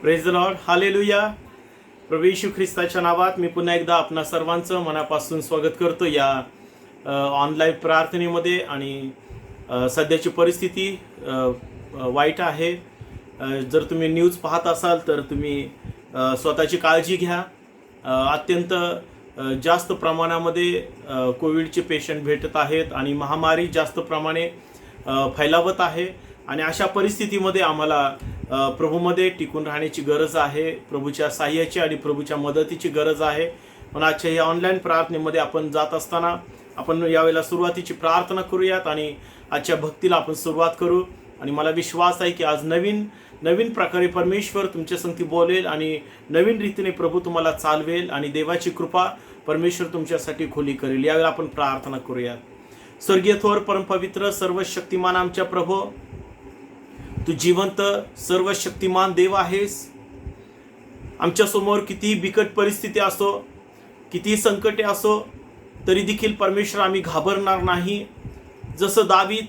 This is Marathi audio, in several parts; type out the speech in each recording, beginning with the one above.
Praise the lord, hallelujah. प्रभू येशू ख्रिस्ताच्या नावात मी पुन्हा एकदा आपणा सर्वांचं मनापासून स्वागत करतो या ऑनलाईन प्रार्थनेमध्ये. आणि सध्याची परिस्थिती वाईट आहे. जर तुम्ही न्यूज पाहत असाल तर तुम्ही स्वतःची काळजी घ्या. अत्यंत जास्त प्रमाणामध्ये कोविडचे पेशंट भेटत आहेत आणि महामारी जास्त प्रमाणे फैलावत आहे. आणि अशा परिस्थितीमध्ये आम्हाला प्रभूमध्ये टिकून राहण्याची गरज आहे. प्रभूच्या साह्याची आणि प्रभूच्या मदतीची गरज आहे. पण आजच्या या ऑनलाईन प्रार्थनेमध्ये आपण जात असताना आपण यावेळेला सुरुवातीची प्रार्थना करूयात आणि आजच्या भक्तीला आपण सुरुवात करू. आणि मला विश्वास आहे की आज नवीन प्रकारे परमेश्वर तुमच्या संगती बोलेल आणि नवीन रीतीने प्रभू तुम्हाला चालवेल आणि देवाची कृपा परमेश्वर तुमच्यासाठी खुली करेल. यावेळेला आपण प्रार्थना करूयात. स्वर्गीय थोर परमपवित्र सर्वशक्तिमान आमच्या प्रभू, तू जिवंत सर्वशक्तिमान देव आहेस. आमच्या समोर कितीही बिकट परिस्थिती असो, कितीही संकटे असो, तरी देखील परमेश्वर आम्ही घाबरणार नाही. जसं दावीद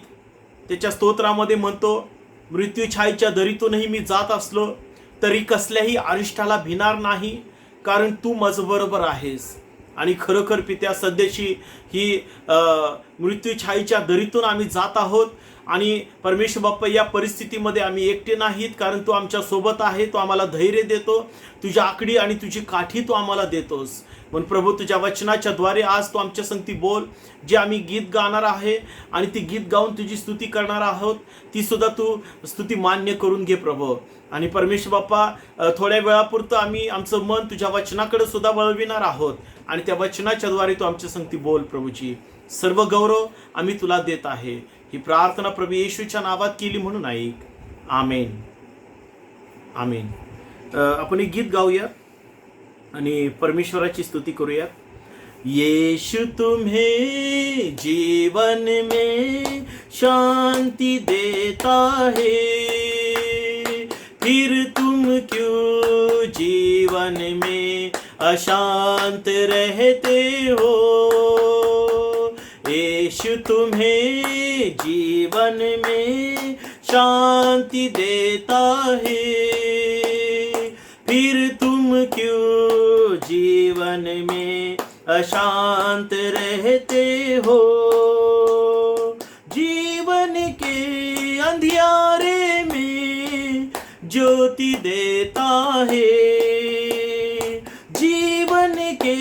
त्याच्या स्तोत्रामध्ये म्हणतो, मृत्यू छायेच्या दरीतूनही मी जात असलो तरी कसल्याही अरिष्टाला भिणार नाही, कारण तू माझ्याबरोबर आहेस. आणि खरोखर पित्या, सध्याची ही मृत्यू छायेच्या दरीतून आम्ही जात आहोत आणि परमेश्वर बाप्पा, या परिस्थितीमध्ये आम्ही एकटे नाहीत, कारण तू आमच्या सोबत आहे. तू आम्हाला धैर्य देतो, तुझी आकडी आणि तुझी काठी तू आम्हाला देतोस. म्हणून प्रभू, तुझ्या वचनाच्या द्वारे आज तू आमच्या संगती बोल. जे आम्ही गीत गाणार आहे आणि ती गीत गाऊन तुझी स्तुती करणार आहोत, ती सुद्धा तू स्तुती मान्य करून घे प्रभू. आणि परमेश्वर बाप्पा, थोड्या वेळापुरतं आम्ही आमचं मन तुझ्या वचनाकडे सुद्धा वळविणार आहोत आणि त्या वचनाच्या द्वारे तू आमच्या संगती बोल. प्रभूची सर्व गौरव आम्ही तुला देत आहे. ही प्रार्थना प्रभू येशूच्या नावात केली म्हणून ऐक. आमेन, आमेन. आपण एक गीत गाऊया आणि परमेश्वराची स्तुती करूया. यीशु तुम्हें जीवन में शांति देता है, फिर तुम क्यों जीवन में अशांत रहते हो. यीशु तुम्हें जीवन में शांति देता है, फिर तुम क्यों जीवन में अशांत रहते हो. जीवन के अंधियारे में ज्योति देता है, जीवन के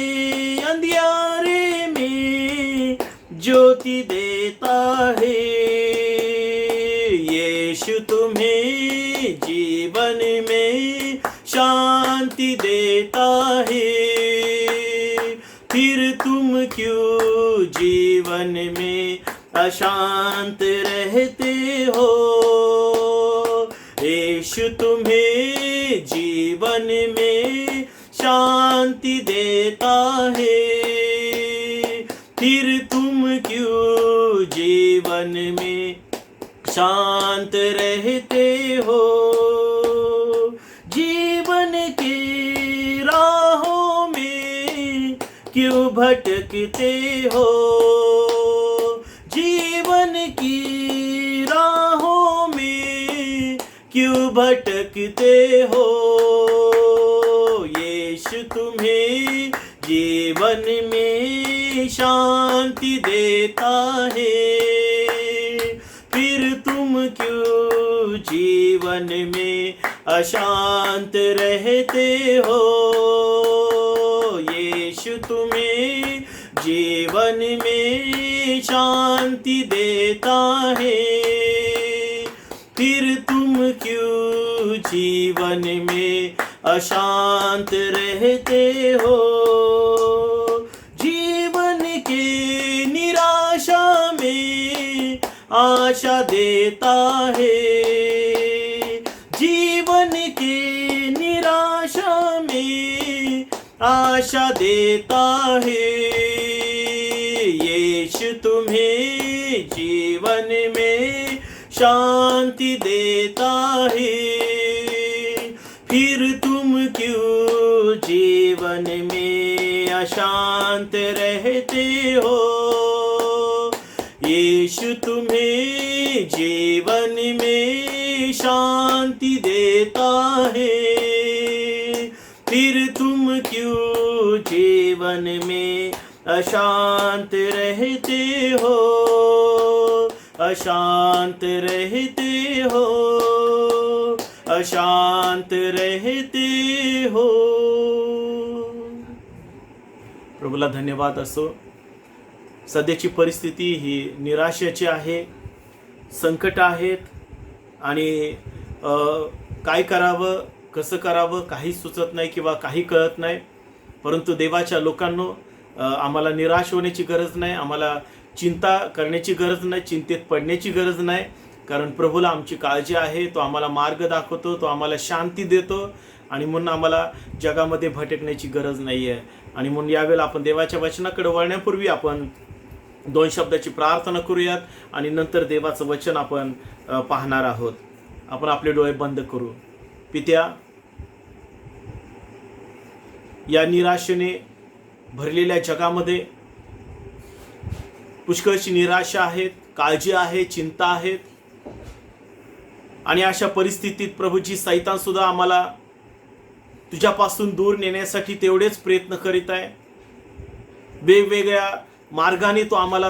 अंधियारे में ज्योति देता है. यीशु तुम्हें जीवन में शांति देता है, फिर तुम क्यों जीवन में अशांत रहते हो. यीशु तुम्हें जीवन में शांति देता है, फिर तुम क्यों जीवन में शांत रहते हो. जीवन की राहों में क्यों भटकते हो. जीवन की राहों में क्यों भटकते हो. यीशु तुम्हें जीवन में शांति देता है, फिर तुम क्यों जीवन में अशांत रहते हो. यीशु तुम्हें जीवन में शांति देता है, फिर तुम क्यों जीवन में अशांत रहते हो. जीवन के निराशा में आशा देता है, जीवन के निराशा में आशा देता है. यीशु तुम्हें जीवन में शांति देता है, फिर तुम क्यों जीवन में अशांत रहते हो. यीशु तुम्हें जीवन में शांति देता है, जीवन में अशांत रहते हो, अशांत रहते हो, अशांत रहते हो. प्रभूला धन्यवाद असो. सध्याची परिस्थिती ही निराशेची आहे, संकट आहेत आणि काय करावं, कसं करावं काही सुचत नाही किंवा काही कळत नाही. परंतु देवाच्या लोकांनो, आम्हाला निराश होण्याची गरज नाही, आम्हाला चिंता करण्याची गरज नाही, चिंतेत पडण्याची गरज नाही. कारण प्रभूला आमची काळजी आहे. तो आम्हाला मार्ग दाखवतो, तो आम्हाला शांती देतो आणि म्हणून आम्हाला जगामध्ये भटकण्याची गरज नाही आहे. आणि म्हणून यावेळेला आपण देवाच्या वचनाकडे वळण्यापूर्वी आपण 2 शब्दाची प्रार्थना करूयात आणि नंतर देवाचं वचन आपण पाहणार आहोत. आपण आपले डोळे बंद करू. पित्या, या निराशेने भरलेल्या जगामध्ये पुष्कळशी निराशा आहेत, काळजी आहे, चिंता आहेत. आणि अशा परिस्थितीत प्रभूजी सैतान सुद्धा आम्हाला तुझ्यापासून दूर नेण्यासाठी तेवढेच प्रयत्न करीत आहे. वेगवेगळ्या मार्गाने तो आम्हाला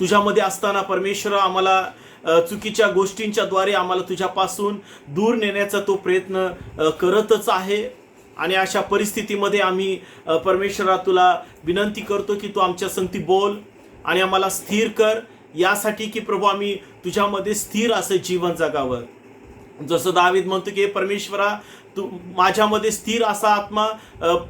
तुझ्यामध्ये असताना परमेश्वर आम्हाला चुकीच्या गोष्टींच्या द्वारे आम्हाला तुझ्यापासून दूर नेण्याचा तो प्रयत्न करतच आहे. आणि अशा परिस्थितीमध्ये आम्ही परमेश्वरा तुला विनंती करतो की तू आमच्या संगती बोल आणि आम्हाला स्थिर कर, यासाठी की प्रभू आम्ही तुझ्यामध्ये स्थिर असं जीवन जगावं. जसं दावीद म्हणतो की परमेश्वरा, तू माझ्यामध्ये स्थिर असा आत्मा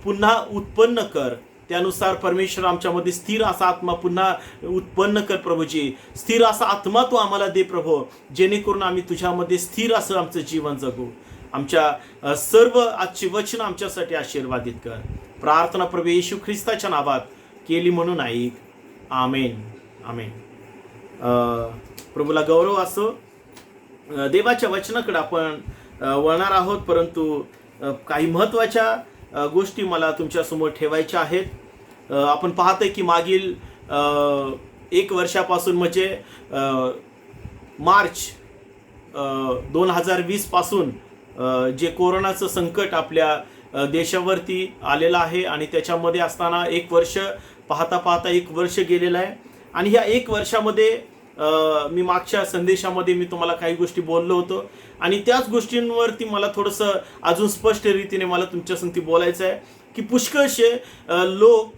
पुन्हा उत्पन्न कर. त्यानुसार परमेश्वर आमच्यामध्ये स्थिर असा आत्मा पुन्हा उत्पन्न कर प्रभूजी. स्थिर असा आत्मा तू आम्हाला दे प्रभू, जेणेकरून आम्ही तुझ्यामध्ये स्थिर असं आमचं जीवन जगू. आमच्या सर्व आजची वचन आमच्यासाठी आशीर्वादित कर. प्रार्थना प्रभू येशू ख्रिस्ताच्या नावात केली म्हणून ऐक. आमेन, आमेन. प्रभूला गौरव असो. देवाच्या वचनाकडे आपण वळणार आहोत, परंतु काही महत्त्वाच्या गोष्टी मला तुमच्यासमोर ठेवायच्या आहेत. आपण पाहतोय की मागील 1 वर्षापासून म्हणजे मार्च 2020 पासून जे कोरोनाचं संकट आपल्या देशावरती आलेलं आहे आणि त्याच्यामध्ये असताना 1 वर्ष पाहता 1 वर्ष गेलेलं आहे. आणि ह्या 1 वर्षामध्ये मी मागच्या संदेशामध्ये मी तुम्हाला काही गोष्टी बोललो होतो आणि त्याच गोष्टींवरती मला थोडंसं अजून स्पष्ट रीतीने मला तुमच्या संगती बोलायचं आहे की पुष्कळसे लोक,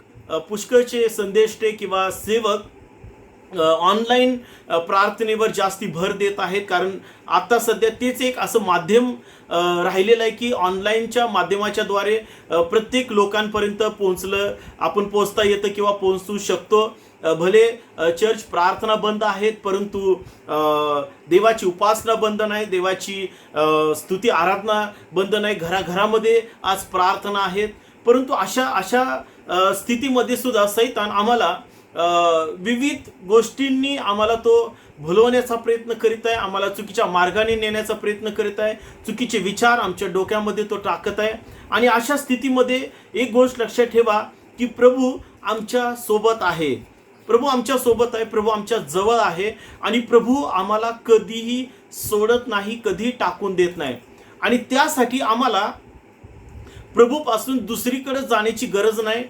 पुष्कळचे संदेष्टे किंवा सेवक ऑनलाईन प्रार्थनेवर जास्ती भर देत आहेत. कारण आता सध्या तेच एक असं माध्यम राहिलेलं आहे की ऑनलाईनच्या माध्यमाच्या द्वारे प्रत्येक लोकांपर्यंत आपण पोहोचता येतं किंवा पोहोचू शकतो. भले चर्च प्रार्थना बंद आहेत, परंतु देवाची उपासना बंद नाही, देवाची स्तुती आराधना बंद नाही. घराघरामध्ये आज प्रार्थना आहेत. परंतु अशा स्थितीमध्ये सुद्धा सैतान आम्हाला विविध गोष्टींनी आम्हाला तो भुलवण्याचा प्रयत्न करीत आहे, आम्हाला चुकीच्या मार्गाने नेण्याचा प्रयत्न करीत आहे, चुकीचे विचार आमच्या डोक्यामध्ये तो टाकत आहे. आणि अशा स्थितीमध्ये एक गोष्ट लक्षात ठेवा की प्रभू आमच्या सोबत आहे, प्रभू आमच्या सोबत आहे, प्रभू आमच्या जवळ आहे आणि प्रभू आम्हाला कधीही सोडत नाही, कधीही टाकून देत नाही. आणि त्यासाठी आम्हाला प्रभूपासून दुसरीकडे जाण्याची गरज नाही,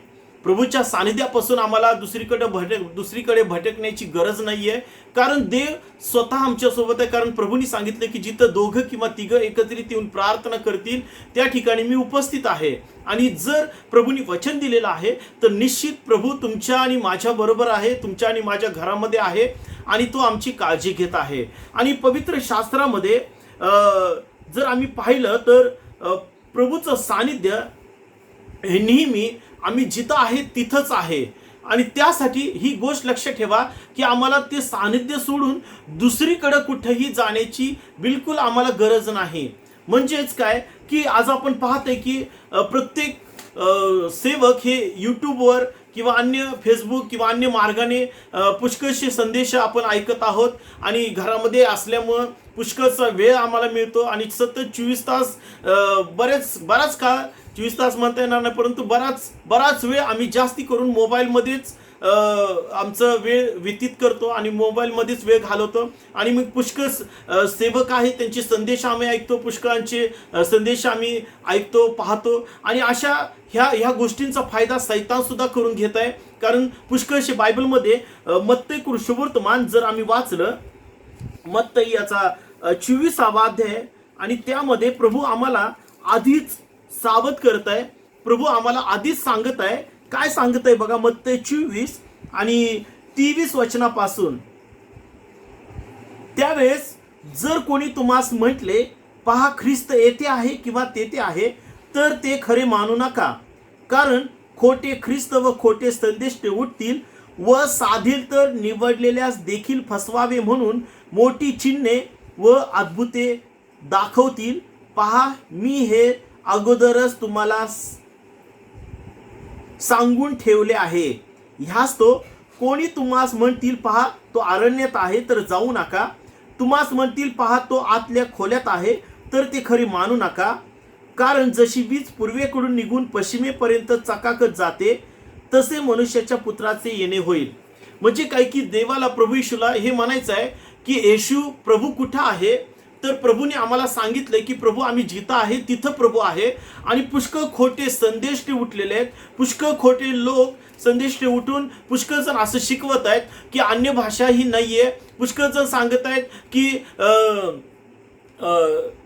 प्रभूच्या सानिध्यापासून आम्हाला दुसरीकडे भटकण्याची गरज नाहीये. कारण देव स्वतः आमच्या सोबत आहे. कारण प्रभूंनी सांगितलं की जिथं 2 किंवा 3 एकत्रित येऊन प्रार्थना करतील त्या ठिकाणी मी उपस्थित आहे. आणि जर प्रभूंनी वचन दिलेलं आहे तर निश्चित प्रभू तुमच्या आणि माझ्या बरोबर आहे, तुमच्या आणि माझ्या घरामध्ये आहे आणि तो आमची काळजी घेत आहे. आणि पवित्र शास्त्रामध्ये जर आम्ही पाहिलं तर प्रभूचं सानिध्य हे नेहमी आम्ही जिथं आहे तिथंच आहे. आणि त्यासाठी ही गोष्ट लक्षात ठेवा की आम्हाला ते सानिध्य सोडून दुसरीकडे कुठेही जाण्याची बिलकुल आम्हाला गरज नाही. म्हणजेच काय की आज आपण पाहतोय की प्रत्येक सेवक हे यूट्यूबवर किंवा अन्य फेसबुक किंवा अन्य मार्गाने पुष्कळसे संदेश आपण ऐकत आहोत. आणि घरामध्ये असल्यामुळं पुष्कळचा वेळ आम्हाला मिळतो आणि सतत 24 तास बराच काळ 24 तास म्हणता येणार नाही, परंतु बराच वेळ आम्ही जास्ती करून मोबाईलमध्येच आमचं वेळ व्यतीत करतो आणि मोबाईलमध्येच वेळ घालवतो. आणि मग पुष्कळ सेवक आहे, त्यांचे संदेश आम्ही ऐकतो, पुष्कळांचे संदेश आम्ही ऐकतो, पाहतो. आणि अशा ह्या गोष्टींचा फायदा सैतान सुद्धा करून घेत आहे. कारण पुष्कळशे बायबलमध्ये मत्तई सुवर्तमान जर आम्ही वाचलं, मत्तई याचा 24वा अध्याय, आणि त्यामध्ये प्रभू आम्हाला आधीच सावध करत आहे. प्रभू आम्हाला आधीच सांगत आहे. काय सांगत आहे बघा, मत्तई 24 आणि 23 वचनापासून. त्यावेळेस जर कोणी तुम्हास म्हटले, पहा ख्रिस्त येथे आहे किंवा तेथे आहे, तर ते खरे मानू नका. कारण खोटे ख्रिस्त व खोटे संदेश ते उठतील व साधील तर निवडलेल्यास देखील फसवावे म्हणून मोठी चिन्हे व अद्भुते दाखवतील. पहा मी हे अगोदरच तुम्हाला सांगून ठेवले आहे. ह्यास तो कोणी तुम्हास म्हणतील, पहा तो अरण्यात आहे, तर जाऊ नका. तुम्हास म्हणतील, पहा तो आतल्या खोल्यात आहे, तर ते खरी मानू नका. कारण जशी वीज पूर्वेकडून निघून पश्चिमेपर्यंत चकाकत जाते, तसे मनुष्याच्या पुत्राचे येणे होईल. म्हणजे काय की देवाला, प्रभू येशूला हे म्हणायचं आहे की येशू प्रभू कुठं आहे, तर प्रभूने आम्हाला सांगितलंय की प्रभू आम्ही जिथं आहे तिथं प्रभू आहे. आणि पुष्कळ खोटे संदेश ते उठलेले आहेत, पुष्कळ खोटे लोक संदेश ते उठून पुष्कळ जण असं शिकवत आहेत की अन्य भाषा ही नाहीये. पुष्कळ जण सांगत आहेत की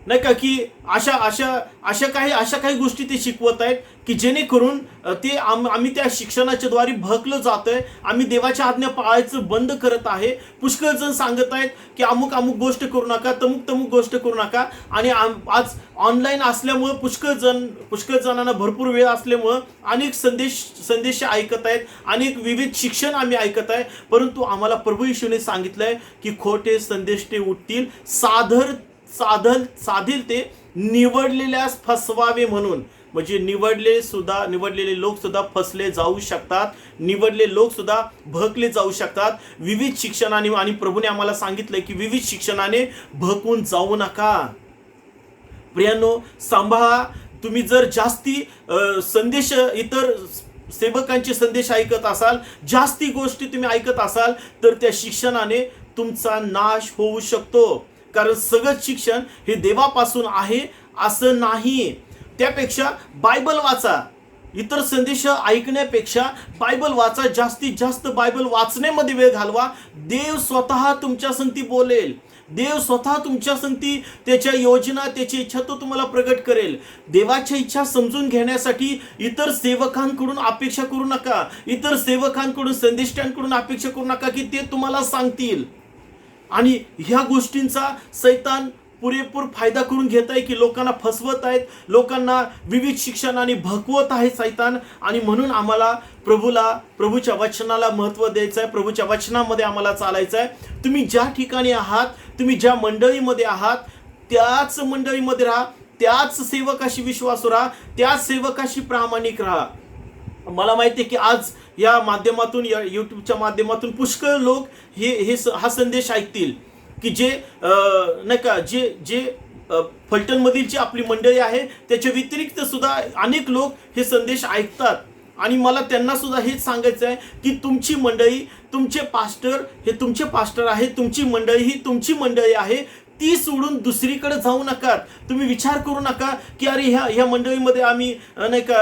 नाही का की अशा काही गोष्टी ते शिकवत आहेत की जेणेकरून ते आम्ही त्या शिक्षणाच्या द्वारे भकलं जातोय, आम्ही देवाच्या आज्ञा पाळायचं बंद करत आहे. पुष्कळ जण सांगत आहेत की अमुक गोष्ट करू नका, तमुक गोष्ट करू नका. आणि आज ऑनलाईन असल्यामुळं पुष्कळ जणांना भरपूर वेळ असल्यामुळं अनेक संदेश ऐकत आहेत, अनेक विविध शिक्षण आम्ही ऐकत आहे. परंतु आम्हाला प्रभू येशूने सांगितलंय की खोटे संदेश ते उठतील, साधील ते निवडलेल्यास फसवावे म्हणून. म्हणजे निवडलेले लोक सुद्धा फसले जाऊ शकतात, निवडलेले लोक सुद्धा भकले जाऊ शकतात विविध शिक्षणाने. आणि प्रभूने आम्हाला सांगितलंय की विविध शिक्षणाने भकून जाऊ नका. प्रियांनो, सांभाळा. तुम्ही जर जास्ती संदेश, इतर सेवकांचे संदेश ऐकत असाल, जास्ती गोष्टी तुम्ही ऐकत असाल, तर त्या शिक्षणाने तुमचा नाश होऊ शकतो. कारण सगळं शिक्षण हे देवापासून आहे असं नाही. त्यापेक्षा बायबल वाचा. इतर संदेश ऐकण्यापेक्षा बायबल वाचा. जास्तीत जास्त बायबल वाचण्यामध्ये वेळ घालवा. देव स्वतः तुमच्या संगती बोलेल. देव स्वतः तुमच्या संगती त्याच्या योजना, त्याची इच्छा तो तुम्हाला प्रगट करेल. देवाच्या इच्छा समजून घेण्यासाठी इतर सेवकांकडून अपेक्षा करू नका. इतर सेवकांकडून, संदेष्टांकडून अपेक्षा करू नका की ते तुम्हाला सांगतील. आणि ह्या गोष्टींचा सैतान पुरेपूर फायदा करून घेत आहे की लोकांना फसवत आहेत, लोकांना विविध शिक्षणाने भकवत आहे सैतान. आणि म्हणून आम्हाला प्रभूच्या वचनाला महत्त्व द्यायचं आहे. प्रभूच्या वचनामध्ये आम्हाला चालायचं आहे. तुम्ही ज्या ठिकाणी आहात, तुम्ही ज्या मंडळीमध्ये आहात, त्याच मंडळीमध्ये राहा, त्याच सेवकाशी विश्वासू राहा, त्याच सेवकाशी प्रामाणिक राहा. मला माहिती आहे की आज या माध्यमातून, या यूट्यूबच्या माध्यमातून पुष्कळ लोक हा संदेश ऐकतील की जे नाही का जे फलटणमधील जी आपली मंडळी आहे त्याच्या व्यतिरिक्त सुद्धा अनेक लोक हे संदेश ऐकतात. आणि मला त्यांना सुद्धा हेच सांगायचं आहे की तुमची मंडळी, तुमचे पास्टर हे तुमचे पास्टर आहे, तुमची मंडळी ही तुमची मंडळी आहे. ती सोडून दुसरीकडे जाऊ नका. तुम्ही विचार करू नका की अरे ह्या मंडळीमध्ये आम्ही नाही का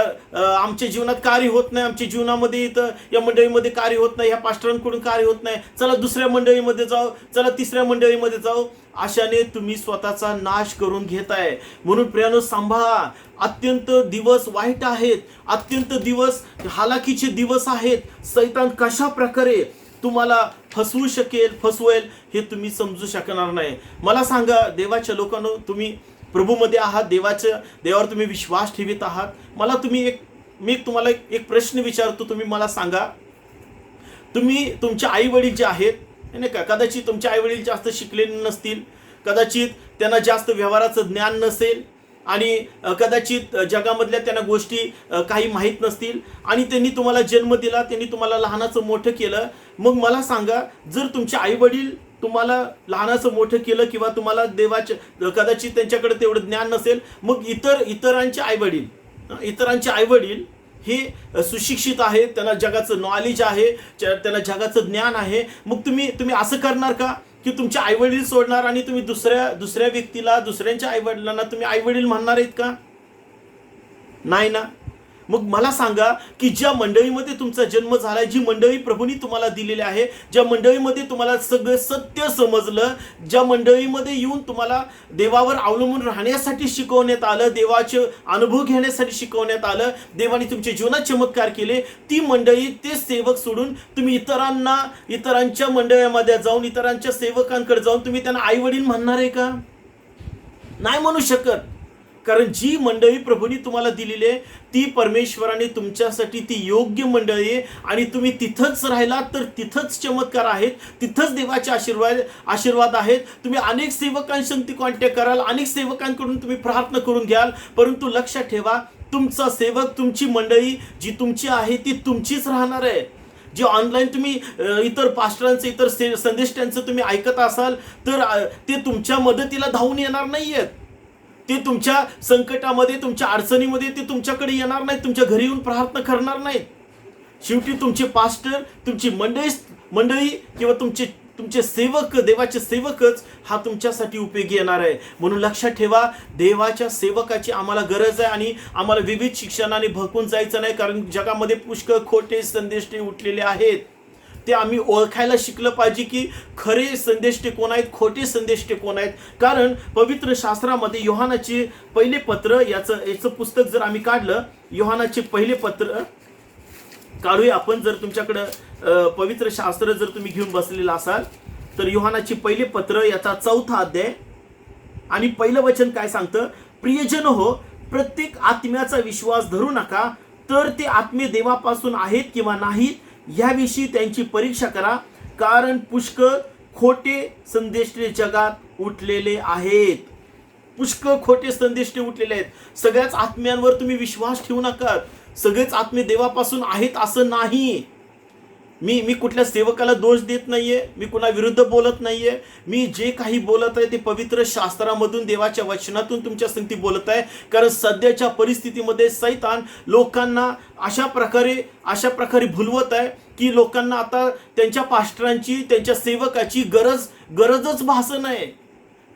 आमच्या जीवनात कार्य होत नाही, आमच्या जीवनामध्ये इथं या मंडळीमध्ये कार्य होत नाही, ह्या पास्टरांकडून कार्य होत नाही, चला दुसऱ्या मंडळीमध्ये जाऊ, चला तिसऱ्या मंडळीमध्ये जाऊ. अशाने तुम्ही स्वतःचा नाश करून घेताय. म्हणून प्रियानो, सांभाळा. अत्यंत दिवस वाईट आहेत, अत्यंत दिवस हालाकीचे दिवस आहेत. सैतान कशा प्रकारे तुम्हाला फसवेल हे तुम्ही समजू शकणार नाही. मला सांगा देवाच्या लोकांनो, तुम्ही प्रभूमध्ये आहात, देवावर तुम्ही विश्वास ठेवत आहात. मी तुम्हाला एक प्रश्न विचारतो, तुम्ही मला सांगा. तुम्ही तुमचे आई वडील जे आहेत नाही का, कदाचित तुमचे आई वडील जास्त शिकलेले नसतील, कदाचित त्यांना जास्त व्यवहाराचं ज्ञान नसेल, आणि कदाचित जगामधल्या त्यांना गोष्टी काही माहीत नसतील, आणि त्यांनी तुम्हाला जन्म दिला, त्यांनी तुम्हाला लहानाचं मोठं केलं. मग मला सांगा, जर तुमचे आई वडील तुम्हाला लहानाचं मोठं केलं किंवा तुम्हाला देवाच्या कदाचित त्यांच्याकडे तेवढं ज्ञान नसेल, मग इतरांचे आई वडील हे सुशिक्षित आहेत, त्यांना जगाचं नॉलेज आहे, त्यांना जगाचं ज्ञान आहे, मग तुम्ही असं करणार का की तुमचे आईवडील सोडणार आणि तुम्ही दुसऱ्या व्यक्तीला, दुसऱ्यांच्या आईवडिलांना तुम्ही आईवडील म्हणणार आहेत का? नाही ना. मग मला सांगा की ज्या मंडळीमध्ये तुमचा जन्म झालाय, जी मंडळी प्रभूंनी तुम्हाला दिलेली आहे, ज्या मंडळीमध्ये तुम्हाला सगळं सत्य समजलं, ज्या मंडळीमध्ये येऊन तुम्हाला देवावर अवलंबून राहण्यासाठी शिकवण्यात आलं, देवाचे अनुभव घेण्यासाठी शिकवण्यात आलं, देवाने तुमच्या जीवनात चमत्कार केले, ती मंडळी, ते सेवक सोडून तुम्ही इतरांच्या मंडळामध्ये जाऊन, इतरांच्या सेवकांकडे जाऊन तुम्ही त्यांना आई वडील म्हणणार आहे का? नाही म्हणू शकत. कारण जी मंडळी प्रभूंनी तुम्हाला दिलेली आहे ती परमेश्वराने तुमच्यासाठी ती योग्य मंडळी आहे, आणि तुम्ही तिथंच राहिलात तर तिथंच चमत्कार आहेत, तिथंच देवाचे आशीर्वाद आहेत. तुम्ही अनेक सेवकांशी कॉन्टॅक्ट कराल, अनेक सेवकांकडून तुम्ही प्रार्थना करून घ्याल, परंतु लक्षात ठेवा, तुमचा सेवक, तुमची मंडळी जी तुमची आहे ती तुमचीच राहणार आहे. जे ऑनलाईन तुम्ही इतर पास्टरांचं, इतर संदेष्टांचं तुम्ही ऐकत असाल तर ते तुमच्या मदतीला धावून येणार नाहीयेत. ते तुमच्या संकटामध्ये, तुमच्या अडचणीमध्ये ते तुमच्याकडे येणार नाहीत, तुमच्या घरी येऊन प्रार्थना करणार नाहीत. शेवटी तुमचे पास्टर, तुमची मंडळी किंवा तुमचे सेवक, देवाचे सेवकच हा तुमच्यासाठी उपयोगी येणार आहे. म्हणून लक्षात ठेवा, देवाच्या सेवकाची आम्हाला गरज आहे, आणि आम्हाला विविध शिक्षणाने भरकून जायचं नाही, कारण जगामध्ये पुष्कळ खोटे संदेष्टे उठलेले आहेत. ते आम्ही ओळखायला शिकलं पाहिजे की खरे संदेष्टे कोण आहेत, खोटे संदेष्टे कोण आहेत. कारण पवित्र शास्त्रामध्ये योहानाचे पहिले पत्र, याचं पुस्तक जर आम्ही काढलं, योहानाचे पहिले पत्र काढूया आपण. जर तुमच्याकडं पवित्र शास्त्र जर तुम्ही घेऊन बसलेला असाल तर योहानाचे पहिले पत्र, याचा 4था अध्याय आणि पहिलं वचन काय सांगतं? प्रियजन हो, प्रत्येक आत्म्याचा विश्वास धरू नका, तर ते आत्मे देवापासून आहेत किंवा नाहीत याविषयी त्यांची परीक्षा करा, कारण पुष्कळ खोटे संदेष्टे जगात उठलेले आहेत. पुष्कळ खोटे संदेष्टे उठलेले आहेत. सगळ्याच आत्म्यांवर तुम्ही विश्वास ठेवू नका. सगळेच आत्मे देवापासून आहेत असं नाही. मी कुठल्या सेवकाला दोष देत नाहीये, मी कुणा विरुद्ध बोलत नाहीये. मी जे काही बोलत आहे ते पवित्र शास्त्रामधून, देवाच्या वचनातून तुमच्या संगती बोलत आहे. कारण सध्याच्या परिस्थितीमध्ये सैतान लोकांना अशा प्रकारे भुलवत आहे की लोकांना आता त्यांच्या पास्टरांची, त्यांच्या सेवकाची गरजच भासत नाही.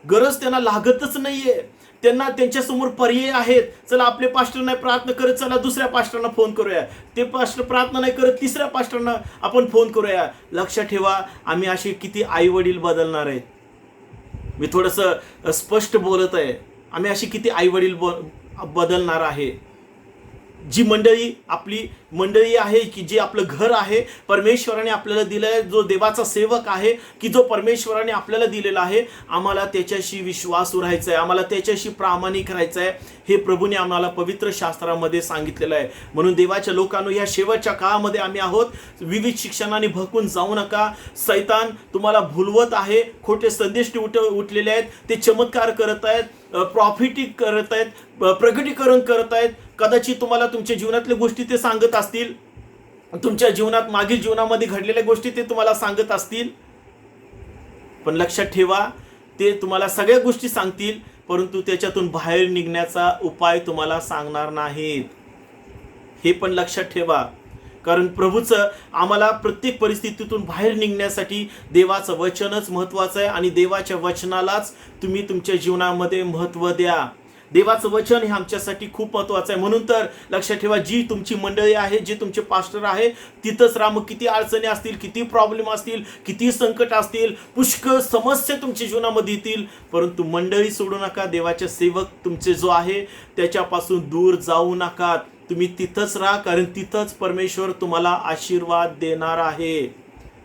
गरज त्यांना लागतच नाहीये. त्यांना त्यांच्यासमोर पर्याय आहेत. चला, आपले पास्टर नाही प्रार्थना करत, चला दुसऱ्या पास्टरना फोन करूया. ते पास्टर प्रार्थना नाही करत, तिसऱ्या पास्टरना आपण फोन करूया. लक्षात ठेवा, आम्ही असे किती आई वडील बदलणार आहेत. मी थोडंसं स्पष्ट बोलत आहे. आम्ही अशी किती आई वडील बदलणार आहे. जी आपली मंडळी आहे, की जे आपलं घर आहे, परमेश्वराने आपल्याला दिलं आहे, जो देवाचा सेवक आहे, की जो परमेश्वराने आपल्याला दिलेला आहे, आम्हाला त्याच्याशी विश्वास राहायचा आहे, आम्हाला त्याच्याशी प्रामाणिक राहायचं आहे. हे प्रभूने आम्हाला पवित्र शास्त्रामध्ये सांगितलेलं आहे. म्हणून देवाच्या लोकांनो, या शेवटच्या काळामध्ये आम्ही आहोत. विविध शिक्षणाने भरकून जाऊ नका. सैतान तुम्हाला भुलवत आहे. खोटे संदेश उठलेले आहेत. ते चमत्कार करत आहेत, प्रॉफिटिक करत आहेत, प्रगटीकरण करत आहेत. कदाचित तुम्हाला तुमच्या जीवनातल्या गोष्टी ते सांगत असतील, तुमच्या जीवनात, मागील जीवनामध्ये घडलेल्या गोष्टी ते तुम्हाला सांगत असतील. पण लक्षात ठेवा, ते तुम्हाला सगळ्या गोष्टी सांगतील, परंतु त्याच्यातून बाहेर निघण्याचा उपाय तुम्हाला सांगणार नाहीत. हे पण लक्षात ठेवा. कारण प्रभूचं आम्हाला प्रत्येक परिस्थितीतून बाहेर निघण्यासाठी देवाचं वचनच महत्त्वाचं आहे, आणि देवाच्या वचनालाच तुम्ही तुमच्या जीवनामध्ये महत्त्व द्या. देवाचं वचन हे आमच्यासाठी खूप महत्त्वाचं आहे. म्हणून तर लक्षात ठेवा, जी तुमची मंडळी आहे, जे तुमचे पास्टर आहे, तिथंच राहा. मग किती अडचणी असतील, किती प्रॉब्लेम असतील, किती संकट असतील, पुष्कळ समस्या तुमच्या जीवनामध्ये येतील, परंतु मंडळी सोडू नका. देवाचे सेवक तुमचे जो आहे त्याच्यापासून दूर जाऊ नका. तुम्ही तिथंच राहा, कारण तिथंच परमेश्वर तुम्हाला आशीर्वाद देणार आहे.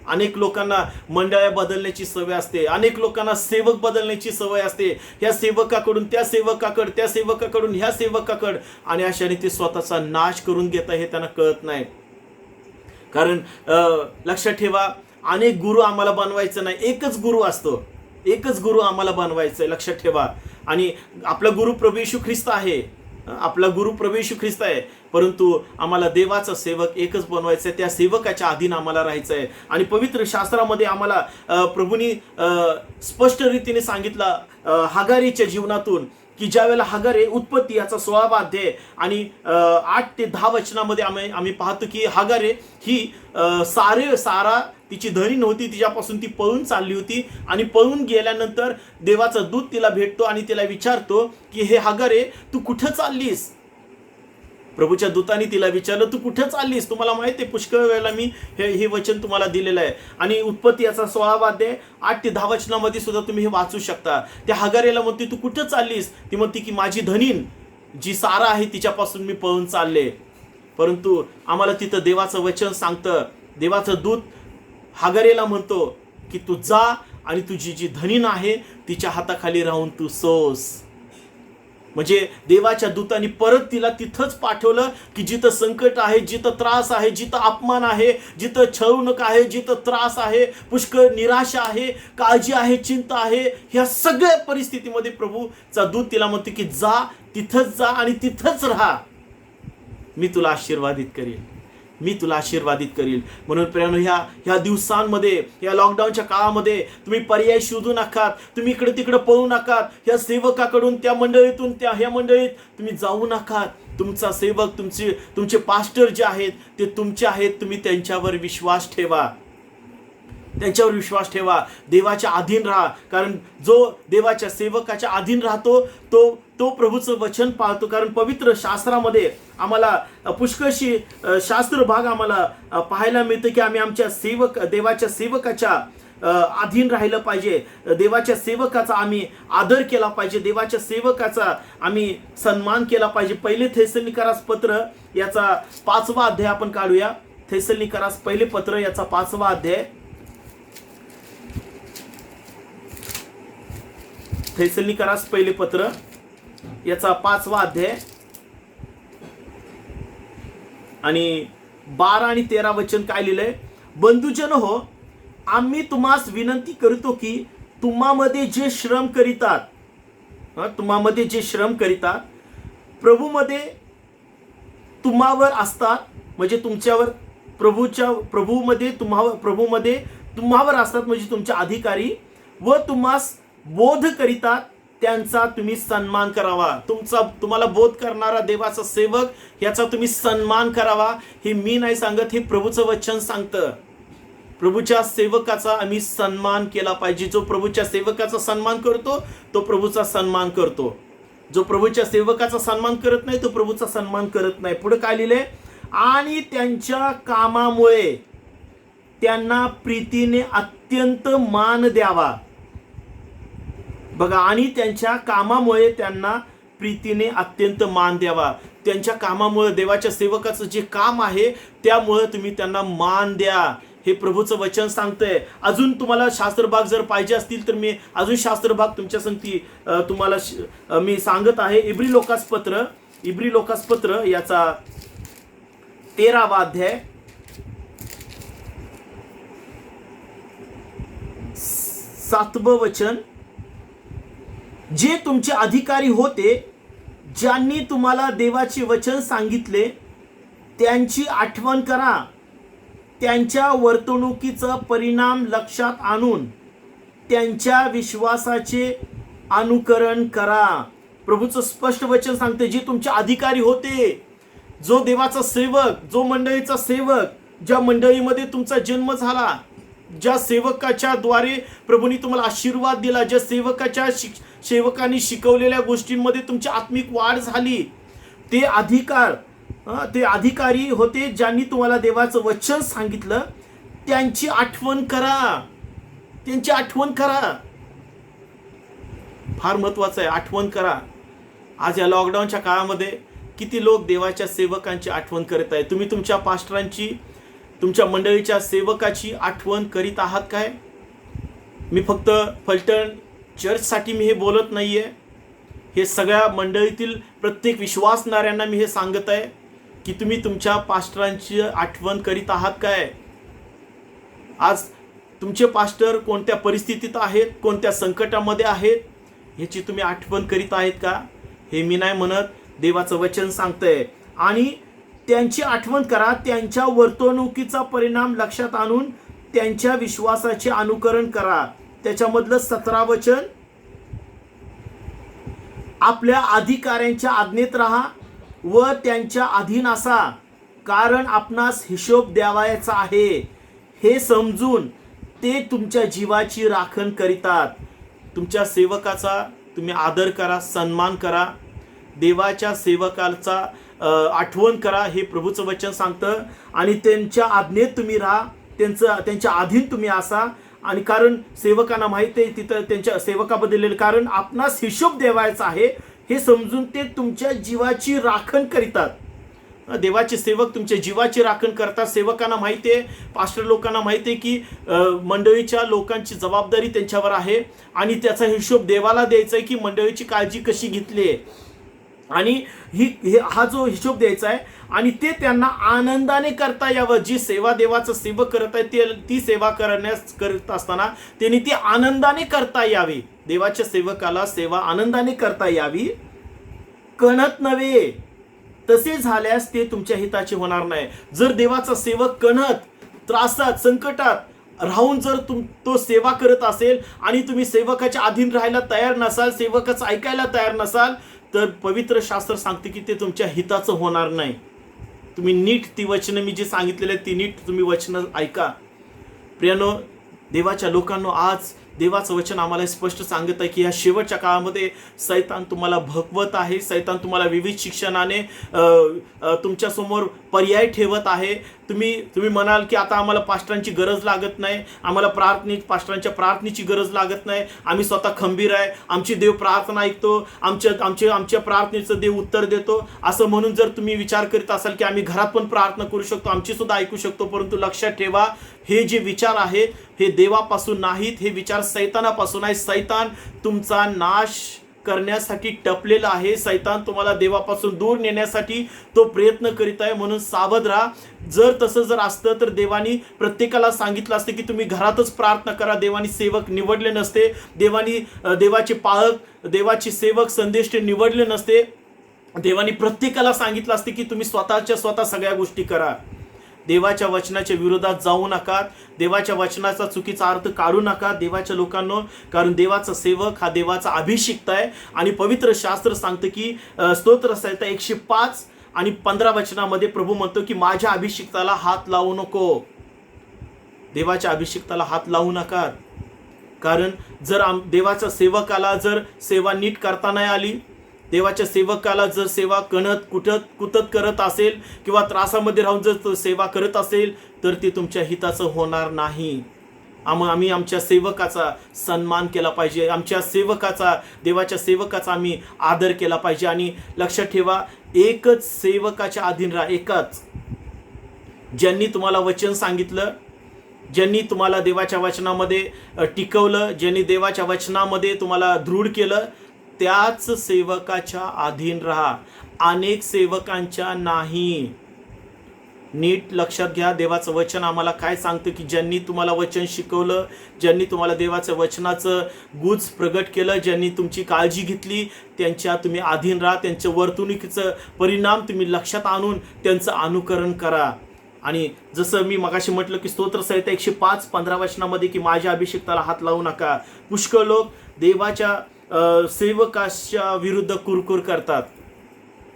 अनेक लोकांना मंडळ्या बदलण्याची सवय असते, अनेक लोकांना सेवक बदलण्याची सवय असते. ह्या सेवकाकडून त्या सेवकाकडे, त्या सेवकाकडून ह्या सेवकाकडे, आणि अशाने ते स्वतःचा नाश करून घेत आहे, हे त्यांना कळत नाही. कारण लक्षात ठेवा, अनेक गुरु आम्हाला बनवायचं नाही, एकच गुरु असतो, एकच गुरु आम्हाला बनवायचं आहे. लक्षात ठेवा. आणि आपला गुरु प्रभू येशू ख्रिस्त आहे, आपला गुरु प्रभू येशू ख्रिस्त आहे, परंतु आम्हाला देवाचा सेवक एकच बनवायचं आहे. त्या सेवकाच्या अधीन आम्हाला राहायचं आहे. आणि पवित्र शास्त्रामध्ये आम्हाला प्रभूंनी स्पष्ट रीतीने सांगितलं, हागारीच्या जीवनातून की ज्या वेळेला हागारे उत्पत्ती याचा 16वा अध्याय आणि 8 ते 10 वचनामध्ये आम्ही पाहतो की हागारे ही सारा तिची धरी नव्हती, तिच्यापासून ती पळून चालली होती आणि पळून गेल्यानंतर देवाचा दूत तिला भेटतो आणि तिला विचारतो की हे हागारे तू कुठं चाललीस? प्रभूच्या दूताने तिला विचारलं तू कुठे चाललीस? तुम्हाला माहिती आहे पुष्कळ वेळेला मी हे वचन तुम्हाला दिलेलं आहे आणि उत्पत्ती याचा 16वा अध्याय 8 ते 10 वचनामध्ये सुद्धा तुम्ही हे वाचू शकता. त्या हागारेला म्हणते तू कुठे चाललीस? ती म्हणते की माझी धनीन जी सारा आहे तिच्यापासून मी पळून चालले. परंतु आम्हाला तिथं देवाचं वचन सांगतं, देवाचं दूत हागारेला म्हणतो की तू जा आणि तुझी जी धनीन आहे तिच्या हाताखाली राहून तू सोस. म्हणजे देवाच्या दूतांनी परत तिला तिथंच पाठवलं की जिथं संकट आहे, जिथं त्रास आहे, जिथं अपमान आहे, जिथं छळवणूक आहे, जिथं त्रास आहे, पुष्कळ निराशा आहे, काळजी आहे, चिंता आहे, ह्या सगळ्या परिस्थितीमध्ये प्रभूचा दूत तिला म्हणतो की जा, तिथंच जा आणि तिथंच राहा. मी तुला आशीर्वादित करेल, मी तुला आशीर्वादित करील. म्हणून प्रियानो, ह्या दिवसांमध्ये, या लॉकडाऊनच्या काळामध्ये तुम्ही पर्याय शोधू नका, तुम्ही इकडे तिकडे पळू नका. ह्या सेवकाकडून त्या मंडळीतून ह्या मंडळीत तुम्ही जाऊ नका. तुमचा सेवक, तुमचे पास्टर जे आहेत ते तुमचे आहेत. तुम्ही त्यांच्यावर विश्वास ठेवा, त्यांच्यावर विश्वास ठेवा. देवाच्या अधीन राहा, कारण जो देवाच्या सेवकाच्या अधीन राहतो तो प्रभूचं वचन पाळतो. कारण पवित्र शास्त्रामध्ये आम्हाला पुष्कळशी शास्त्र भाग आम्हाला पाहायला मिळतं की आम्ही आमच्या देवाच्या सेवकाच्या अधीन राहिलं पाहिजे, देवाच्या सेवकाचा आम्ही आदर केला पाहिजे, देवाच्या सेवकाचा आम्ही सन्मान केला पाहिजे. पहिले थेसलोनिकरास पत्र याचा 5वा अध्याय आपण काढूया. थेसलोनिकरास पहिले पत्र याचा 5वा अध्याय. थेसलोनिकरास पहिले पत्र याचा 5वा अध्याय आणि 12 आणि 13 वचन काय लिहिलंय? बंधुजन हो, आम्ही तुम्हास विनंती करतो की तुम्हामध्ये जे श्रम करीतात, तुम्हामध्ये जे श्रम करीतात, प्रभूमध्ये तुम्हावर असतात, म्हणजे तुमच्यावर प्रभूमध्ये तुम्हावर असतात, म्हणजे तुमचे अधिकारी व तुम्हास बोध करीतात, त्यांचा तुम्ही सन्मान करावा. तुम्हाला बोध करणारा देवाचा सेवक याचा तुम्ही सन्मान करावा. हे मी नाही सांगत, हे प्रभूचं वचन सांगतं. प्रभूच्या सेवकाचा आम्ही सन्मान केला पाहिजे. जो प्रभूच्या सेवकाचा सन्मान करतो तो प्रभूचा सन्मान करतो. जो प्रभूच्या सेवकाचा सन्मान करत नाही तो प्रभूचा सन्मान करत नाही. पुढे काय लिहिले? आणि त्यांच्या कामामुळे त्यांना प्रीतीने अत्यंत मान द्यावा. बघा, आणि त्यांच्या कामामुळे त्यांना प्रीतीने अत्यंत मान द्यावा. त्यांच्या कामामुळे, देवाच्या सेवकाचं जे काम आहे त्यामुळे तुम्ही त्यांना मान द्या. हे प्रभूचं वचन सांगतंय. अजून तुम्हाला शास्त्रभाग जर पाहिजे असतील तर मी अजून शास्त्रभाग तुमच्या संगती तुम्हाला मी सांगत आहे. इब्री लोकास पत्र याचा 13वा अध्याय 7वं वचन. जे तुमचे अधिकारी होते, ज्यांनी तुम्हाला देवाचे वचन सांगितले, त्यांची आठवण करा. त्यांच्या वर्तणुकीचा परिणाम लक्षात आणून त्यांच्या विश्वासाचे अनुकरण करा. प्रभूचं स्पष्ट वचन सांगते, जे तुमचे अधिकारी होते, जो देवाचा सेवक, जो मंडळीचा सेवक, ज्या मंडळीमध्ये तुमचा जन्म झाला, ज्या सेवकाच्या द्वारे प्रभूंनी तुम्हाला आशीर्वाद दिला, ज्या सेवकांनी शिकवलेल्या गोष्टींमध्ये तुमची आत्मिक वाढ झाली, ते अधिकारी होते ज्यांनी तुम्हाला देवाचं वचन सांगितलं, त्यांची आठवण करा. त्यांची आठवण करा. फार महत्वाचं आहे, आठवण करा. आज या लॉकडाऊनच्या काळामध्ये किती लोक देवाच्या सेवकांची आठवण करत आहेत? तुम्ही तुमच्या पास्टरांची, तुमच्या मंडळीच्या सेवकाची आठवण करीत आहात काय? मी फक्त फलटण चर्चसाठी मी हे बोलत नाहीये, हे सगळ्या मंडळीतील प्रत्येक विश्वासणाऱ्यांना मी हे सांगत आहे की तुम्ही तुमच्या पास्टरांची आठवण करीत आहात काय? आज तुमचे पास्टर कोणत्या परिस्थितीत आहेत, कोणत्या संकटामध्ये आहेत, ह्याची तुम्ही आठवण करीत आहेत का? हे मी नाही म्हणत, देवाचं वचन सांगतंय. आणि त्यांची आठवण करा. त्यांच्या वर्तणुकीचा परिणाम लक्षात आणून त्यांच्या विश्वासाचे अनुकरण करा. त्याच्यामधलं 17 वचन, आपल्या अधिकाऱ्यांच्या आज्ञेत राहा व त्यांच्या अधीन असा, कारण आपणास हिशोब द्यावायचा आहे हे समजून ते तुमच्या जीवाची राखण करीतात. तुमच्या सेवकाचा तुम्ही आदर करा, सन्मान करा, देवाच्या सेवकाचा आठवण करा, हे प्रभूचं वचन सांगतं. आणि त्यांच्या आज्ञेत तुम्ही राहा, त्यांच्या अधीन तुम्ही असा. आणि कारण सेवकांना माहिती आहे तिथं त्यांच्या सेवकाबद्दल, कारण आपणास हिशोब द्यावायचा आहे हे समजून ते तुमच्या जीवाची राखण करीतात. देवाचे सेवक तुमच्या जीवाची राखण करतात. सेवकांना माहिती आहे, पास्टर लोकांना माहिती आहे की मंडळीच्या लोकांची जबाबदारी त्यांच्यावर आहे आणि त्याचा हिशोब देवाला द्यायचा आहे की मंडळीची काळजी कशी घेतली आहे. आणि हा जो हिशोब द्यायचा आहे आणि ते त्यांना आनंदाने करता यावं. जी सेवा देवाचं सेवक करत आहे ती सेवा करत असताना त्यांनी ती आनंदाने करता यावी. देवाच्या सेवकाला सेवा आनंदाने करता यावी, कणत नव्हे. तसे झाल्यास ते तुमच्या हिताचे होणार नाही. जर देवाचा सेवक कणत, त्रासात, संकटात राहून जर तो सेवा करत असेल आणि तुम्ही सेवकाच्या अधीन राहायला तयार नसाल, सेवकाचं ऐकायला तयार नसाल, तर पवित्र शास्त्र सांगते की ते तुमच्या हिताचं होणार नाही. तुम्ही नीट ती वचनं मी जी सांगितलेली आहेत ती नीट तुम्ही वचनं ऐका. प्रियानो, देवाच्या लोकांनो, आज देवाचं वचन आम्हाला स्पष्ट सांगत आहे की या शेवटच्या काळामध्ये सैतान तुम्हाला भकवत आहे. सैतान तुम्हाला विविध शिक्षणाने तुमच्यासमोर पर्याय ठेवत आहे. तुम्ही म्हणाल की आता आम्हाला पास्टरांची गरज लागत नाही, आम्हाला पास्टरांच्या प्रार्थनेची गरज लागत नाही, आम्ही स्वतः खंबीर आहे, आमची देव प्रार्थना ऐकतो, आमच्या प्रार्थनेचं देव उत्तर देतो, असं म्हणून जर तुम्ही विचार करीत असाल की आम्ही घरात पण प्रार्थना करू शकतो, आमची सुद्धा ऐकू शकतो, परंतु लक्षात ठेवा, हे जे विचार आहे हे देवापासून नाहीत, हे विचार सैतानापासून आहे. सैतान तुमचा नाश करण्यासाठी टपलेला आहे. सैतान तुम्हाला देवापासून दूर नेण्यासाठी तो प्रयत्न करीत आहे. म्हणून सावध राहा. जर असतं तर देवानी प्रत्येकाला सांगितलं असतं की तुम्ही घरातच प्रार्थना करा. देवानी सेवक निवडले नसते, देवाचे पाळक, देवाचे सेवक संदेश निवडले नसते. देवानी प्रत्येकाला सांगितलं असते की तुम्ही स्वतः सगळ्या गोष्टी करा. देवाच्या वचनाच्या विरोधात जाऊ नका. देवाच्या वचनाचा चुकीचा अर्थ काढू नका देवाच्या लोकांनो, कारण देवाचा सेवक हा देवाचा अभिषिक्त आहे. आणि पवित्र शास्त्र सांगतं की स्तोत्र संहिता 105 आणि 15 वचनामध्ये प्रभू म्हणतो की माझ्या अभिषिक्ताला हात लावू नको. देवाच्या अभिषिक्ताला हात लावू नका. कारण जर देवाच्या सेवकाला जर सेवा नीट करता नाही आली, देवाच्या सेवकाला जर सेवा कुतत करत असेल किंवा त्रासामध्ये राहून जर सेवा करत असेल तर ते तुमच्या हिताचं होणार नाही. आम्ही आमच्या सेवकाचा सन्मान केला पाहिजे, आमच्या सेवकाचा, देवाच्या सेवकाचा आम्ही आदर केला पाहिजे. आणि लक्षात ठेवा, एकच सेवकाच्या अधीन राहा, एकच, ज्यांनी तुम्हाला वचन सांगितलं, ज्यांनी तुम्हाला देवाच्या वचनामध्ये टिकवलं, ज्यांनी देवाच्या वचनामध्ये तुम्हाला दृढ केलं, त्याच सेवकाच्या अधीन राहा, अनेक सेवकांच्या नाही. नीट लक्षात घ्या, देवाचं वचन आम्हाला काय सांगतं की ज्यांनी तुम्हाला वचन शिकवलं, ज्यांनी तुम्हाला देवाच्या वचनाचं गुज प्रगट केलं, ज्यांनी तुमची काळजी घेतली, त्यांच्या तुम्ही अधीन राहा. त्यांच्या वर्तणुकीचं परिणाम तुम्ही लक्षात आणून त्यांचं अनुकरण करा. आणि जसं मी मगाशी म्हटलं की स्तोत्र संहिता 105 15 वचनामध्ये की माझ्या अभिषेकाला हात लावू नका. पुष्कळ लोक देवाच्या सेवकाच्या विरुद्ध कुरकुर करतात.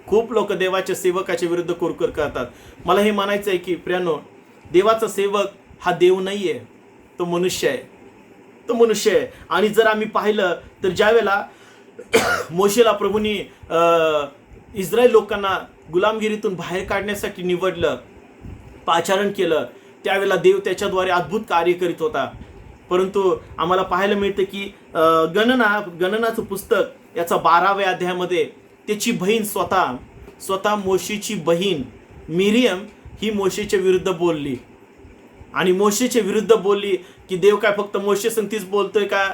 खूप लोक देवाच्या सेवकाच्या विरुद्ध कुरकुर करतात. मला हे म्हणायचं आहे की प्रियानो, देवाचा सेवक हा देव नाही आहे, तो मनुष्य आहे, तो मनुष्य आहे. आणि जर आम्ही पाहिलं तर ज्यावेळेला मोशेला प्रभूंनी इस्रायल लोकांना गुलामगिरीतून बाहेर काढण्यासाठी निवडलं, पाचारण केलं, त्यावेळेला देव त्याच्याद्वारे अद्भुत कार्य करीत होता. परंतु आम्हाला पाहायला मिळतं की गणनाचं पुस्तक याचा 12व्या अध्यायामध्ये त्याची बहीण स्वतः मोशेची बहीण मिरियम ही मोशेच्या विरुद्ध बोलली. आणि मोशेच्या विरुद्ध बोलली की देव काय फक्त मोशे संगतीच बोलतोय का,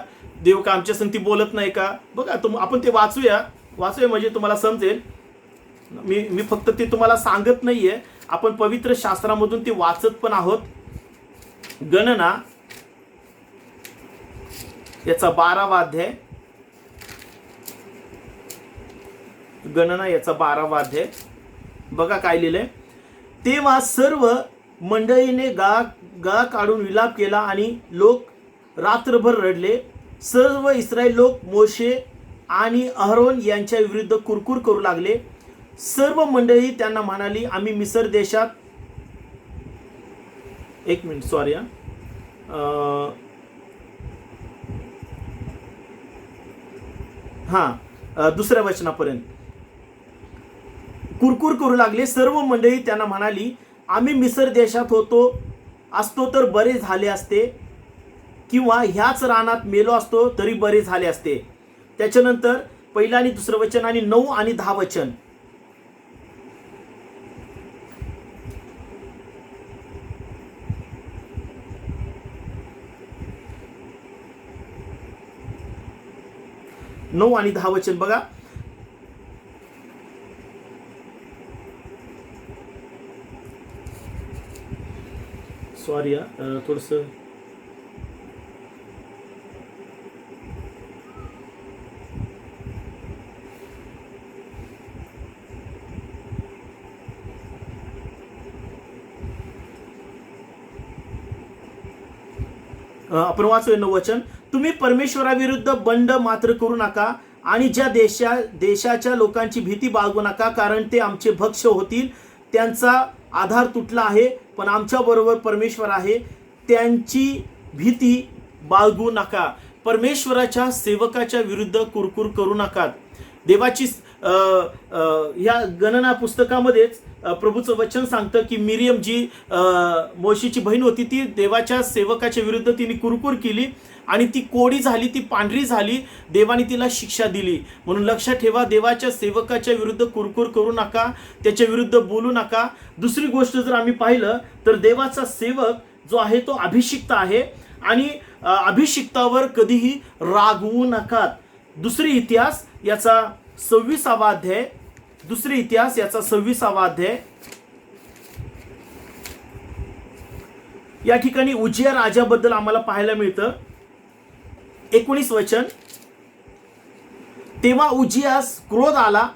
देव का आमच्या संगती बोलत नाही का. बघा आपण ते वाचूया म्हणजे तुम्हाला समजेल. मी फक्त ते तुम्हाला सांगत नाहीये, आपण पवित्र शास्त्रामधून ते वाचत पण आहोत. गणना याचा 12वा अध्याय, गणना याचा 12वा अध्याय बघा काय लिहिलंय. तेव्हा सर्व मंडळीने गा काढून विलाप केला आणि लोक रात्रभर रडले. सर्व इस्रायल लोक मोशे आणि अहरोन यांच्या विरुद्ध कुरकुर करू लागले. सर्व मंडळी त्यांना म्हणाली, आम्ही मिस्र देशात, एक मिनिट सॉरी दुसऱ्या वचनापर्यंत कुरकुर करू लागले. सर्व मंडळी त्यांना म्हणाली, आम्ही मिस्र देशात असतो तर बरे झाले असते, किंवा ह्याच रानात मेलो असतो तरी बरे झाले असते. त्याच्यानंतर पहिलं आणि दुसरं वचन आणि 9 आणि 10 वचन. नऊ आणि 10 वचन बघा. सॉरी थोडस आपण वाचूया 9 वचन. तुम्ही परमेश्वराविरुद्ध बंड मात्र करू नका आणि ज्या देशाच्या लोकांची भीती बाळगू नका, कारण ते आमचे भक्ष्य होतील. त्यांचा आधार तुटला आहे, पण आमच्या बरोबर परमेश्वर आहे, त्यांची भीती बाळगू नका. परमेश्वराच्या सेवकाच्या विरुद्ध कुरकुर करू नका. देवाची या गणना पुस्तकामध्येच प्रभूचं वचन सांगतं की मिरियम जी मोशीची बहीण होती, ती देवाच्या सेवकाच्या विरुद्ध तिने कुरकुर केली आणि ती कोडी झाली, ती पांढरी झाली. देवाने तिला शिक्षा दिली. म्हणून लक्षात ठेवा, देवाच्या सेवकाच्या विरुद्ध कुरकुर करू नका, त्याच्या विरुद्ध बोलू नका. दुसरी गोष्ट जर आम्ही पाहिलं तर देवाचा सेवक जो आहे तो अभिषिक्त आहे आणि अभिषिक्तावर कधीही रागवू नका. दुसरी इतिहास याचा 26वा अध्याय, दुसरी इतिहास याचा 26वा अध्याय. या ठिकाणी उजिया राजाबद्दल आम्हाला पाहायला मिळतं. 19 वचन. तेव्हा उजियास क्रोध आला,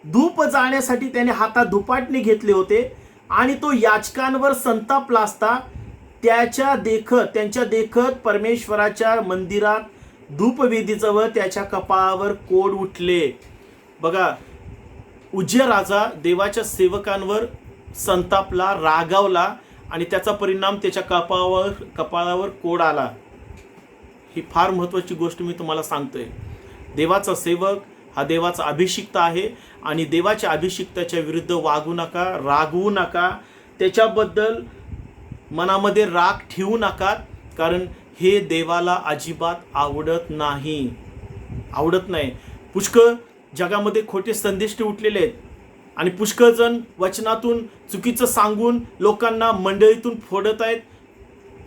धूप जाळण्यासाठी त्याने हातात धुपाटणे घेतले होते आणि तो याचकांवर संतापला असता त्यांच्या देखत परमेश्वराच्या मंदिरात धूपवेदीजवळ त्याच्या कपाळावर कोड उठले. बघा, उजिया राजा देवाच्या सेवकांवर संतापला, रागावला आणि त्याचा परिणाम त्याच्या कपाळावर कोड आला. ही फार महत्त्वाची गोष्ट मी तुम्हाला सांगतोय. देवाचा सेवक हा देवाचा अभिषिक्त आहे आणि देवाच्या अभिषिक्ताच्या विरुद्ध वागू नका, रागवू नका, त्याच्याबद्दल मनामध्ये राग ठेवू नका, कारण हे देवाला अजिबात आवडत नाही. पुष्कळ जगामध्ये खोटे संदेष्टे उठलेले आहेत आणि पुष्कळ जण वचनातून चुकीचं सांगून लोकांना मंडळीतून फोडत आहेत.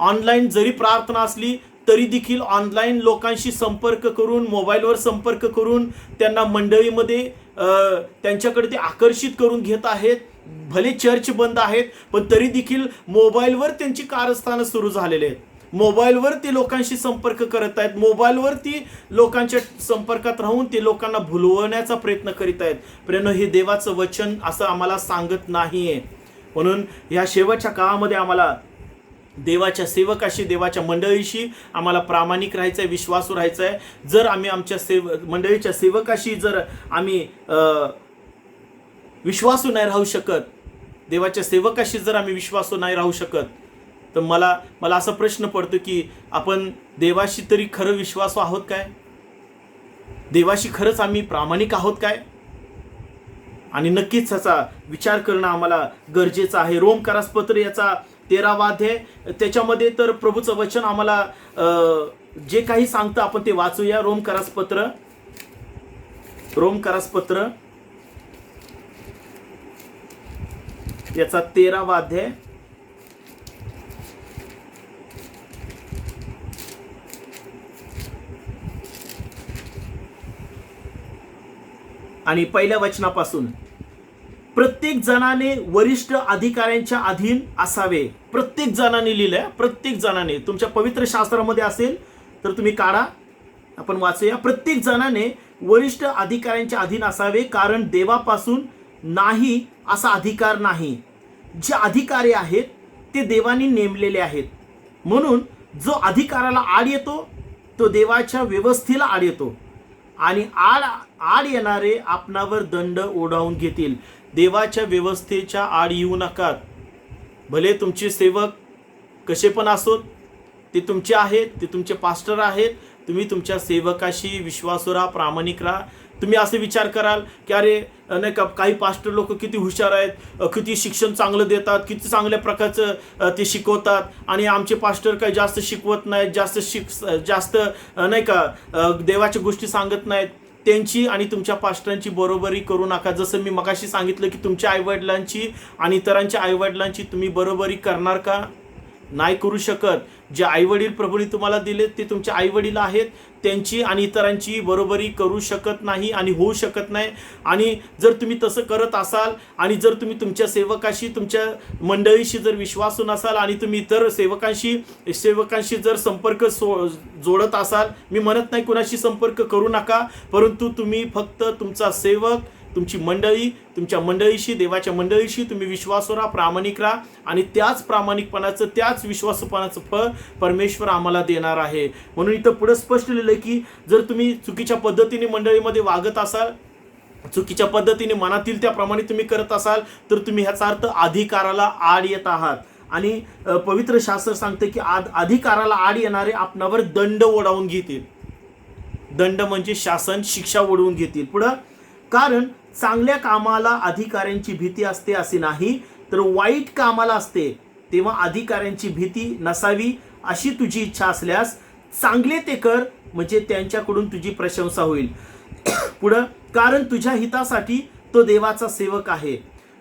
ऑनलाईन जरी प्रार्थना असली तरी देखील ऑनलाईन लोकांशी संपर्क करून, मोबाईलवर संपर्क करून त्यांना मंडळीमध्ये त्यांच्याकडे ते आकर्षित करून घेत आहेत. भले चर्च बंद आहेत, पण तरी देखील मोबाईलवर त्यांची कारस्थानं सुरू झालेले आहेत. मोबाईलवर ते लोकांशी संपर्क करत आहेत. मोबाईलवर ती लोकांच्या संपर्कात राहून ते लोकांना भुलवण्याचा प्रयत्न करीत आहेत. प्रेम, हे देवाचं वचन असं आम्हाला सांगत नाहीये. म्हणून या शेवटच्या काळामध्ये आम्हाला देवाच्या सेवकाशी, देवाच्या मंडळीशी आम्हाला प्रामाणिक राहायचं आहे, विश्वासू राहायचं आहे. जर आम्ही आमच्या मंडळीच्या सेवकाशी जर आम्ही विश्वासू नाही राहू शकत, देवाच्या सेवकाशी जर आम्ही विश्वासू नाही राहू शकत, तर मला असा प्रश्न पडतो की आपण देवाशी तरी खरं विश्वासू आहोत काय? देवाशी खरंच आम्ही प्रामाणिक आहोत काय? आणि नक्कीच याचा विचार करणं आम्हाला गरजेचं आहे. रोमकरासपत्र याचा 13वा अध्याय, त्याच्यामध्ये तर प्रभूचं वचन आम्हाला जे काही सांगतं आपण ते वाचूया. रोमकरासपत्र याचा 13वा अध्याय आणि पहिल्या वचनापासून. प्रत्येक जणाने वरिष्ठ अधिकाऱ्यांच्या अधीन असावे. प्रत्येक जणाने लिहिलंय, प्रत्येक जणाने. तुमच्या पवित्र शास्त्रामध्ये असेल तर तुम्ही काढा, आपण वाचूया. प्रत्येक जणाने वरिष्ठ अधिकाऱ्यांच्या अधीन असावे, कारण देवापासून नाही असा अधिकार नाही. जे अधिकारी आहेत ते देवाने नेमलेले आहेत. म्हणून जो अधिकाराला आड येतो तो देवाच्या व्यवस्थेला आड येतो. आणि आड आड येणारे आपणावर दंड ओढावून घेतील. देवाच्या व्यवस्थेच्या आड येऊ नका. भले तुमचे सेवक कसे पण असोत, ते तुमचे आहेत, ते तुमचे पास्टर आहेत, तुम्ही तुमच्या सेवकाशी विश्वासू राहा, प्रामाणिक राहा. तुम्ही असे विचार कराल की अरे नाही का, काही पास्टर लोक किती हुशार आहेत, किती शिक्षण चांगलं देतात, किती चांगल्या प्रकारचं ते शिकवतात, आणि आमचे पास्टर काही जास्त शिकवत नाहीत, जास्त नाही का देवाच्या गोष्टी सांगत नाहीत. त्यांची आणि तुमच्या पास्टरांची बरोबरी करू नका. जसं मी मगाशी सांगितलं की तुमच्या आईवडिलांची आणि इतरांच्या आईवडिलांची तुम्ही बरोबरी करणार का? नाही करू शकत. जे आईवडील प्रभूने तुम्हाला दिलेत ते तुमचे आईवडील आहेत, त्यांची आणि इतरांची बरोबरी करू शकत नाही आणि होऊ शकत नाही. आणि जर तुम्ही तसं करत असाल आणि जर तुम्ही तुमच्या सेवकाशी, तुमच्या मंडळीशी जर विश्वासू नसाल आणि तुम्ही इतर सेवकांशी जर संपर्क जोडत असाल, मी म्हणत नाही कुणाशी संपर्क करू नका, परंतु तुम्ही फक्त तुमचा सेवक, तुमची मंडळी, तुमच्या मंडळीशी, देवाच्या मंडळीशी तुम्ही विश्वासू राहा, प्रामाणिक राहा, आणि त्याच प्रामाणिकपणाचं, त्याच विश्वासूपणाचं फळ परमेश्वर आम्हाला देणार आहे. म्हणून इथं पुढे स्पष्ट लिहिलं की जर तुम्ही चुकीच्या पद्धतीने मंडळीमध्ये वागत असाल, चुकीच्या पद्धतीने मनातील त्याप्रमाणे तुम्ही करत असाल, तर तुम्ही ह्याचा अर्थ अधिकाराला आड येत आहात. आणि पवित्र शास्त्र सांगते की अधिकाराला आड येणारे आपणावर दंड ओढावून घेतील. दंड म्हणजे शासन, शिक्षा ओढवून घेतील. पुढं, कारण चांगल्या कामाला अधिकाऱ्यांची भीती असते असे नाही, तर वाईट कामाला असते. तेव्हा अधिकाऱ्यांची भीती नसावी अशी तुझी इच्छा असल्यास चांगले ते कर, म्हणजे त्यांच्याकडून तुझी प्रशंसा होईल. पुढं, कारण तुझ्या हितासाठी तो देवाचा सेवक आहे.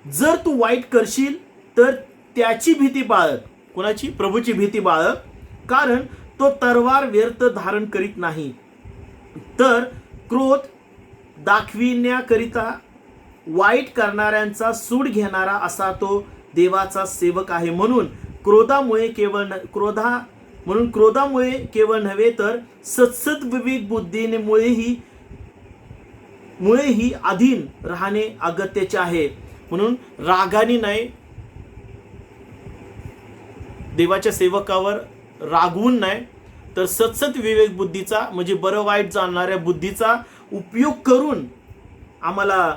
जर तू वाईट करशील तर त्याची भीती बाळग. कोणाची? प्रभूची भीती बाळग. कारण तो तलवार व्यर्थ धारण करीत नाही, तर क्रोध दाखविण्याकरिता वाईट करणाऱ्यांचा सूड घेणारा असा तो देवाचा सेवक आहे. म्हणून क्रोधामुळे केवळ नव्हे तर सत्सद विवेक बुद्धीमुळेही अधीन राहणे अगत्याचे आहे. म्हणून रागाने नाही, देवाच्या सेवकावर रागवून नाही, तर सत्सद विवेक बुद्धीचा म्हणजे बरं वाईट जाणणाऱ्या बुद्धीचा उपयोग करून आम्हाला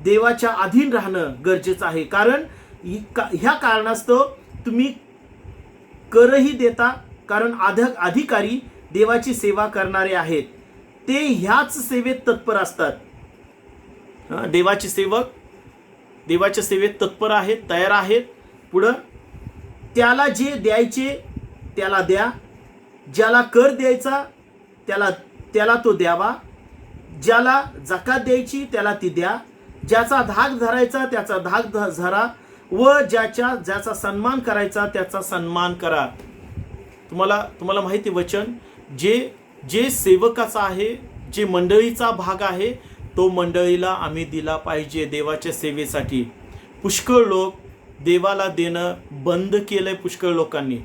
देवाच्या अधीन राहणं गरजेचं आहे. कारण ह्या कारणास्तव तुम्ही करही देता, कारण अधिकारी देवाची सेवा करणारे आहेत, ते ह्याच सेवेत तत्पर असतात. देवाचे सेवक देवाच्या सेवेत तत्पर आहेत, तयार आहेत. पुढं, त्याला जे द्यायचे त्याला द्या, ज्याला कर द्यायचा त्याला तो द्यावा, ज्याला जकात द्यायची त्याला ती द्या, ज्याचा धाक धरायचा त्याचा धाक धरा, व ज्याचा सन्मान करायचा त्याचा सन्मान करा. तुम्हाला माहिती वचन जे सेवकाचा आहे, जे मंडळीचा भाग आहे, तो मंडळीला आम्ही दिला पाहिजे देवाच्या सेवेसाठी. पुष्कळ लोक देवाला देणं बंद केलंय, पुष्कळ लोकांनी.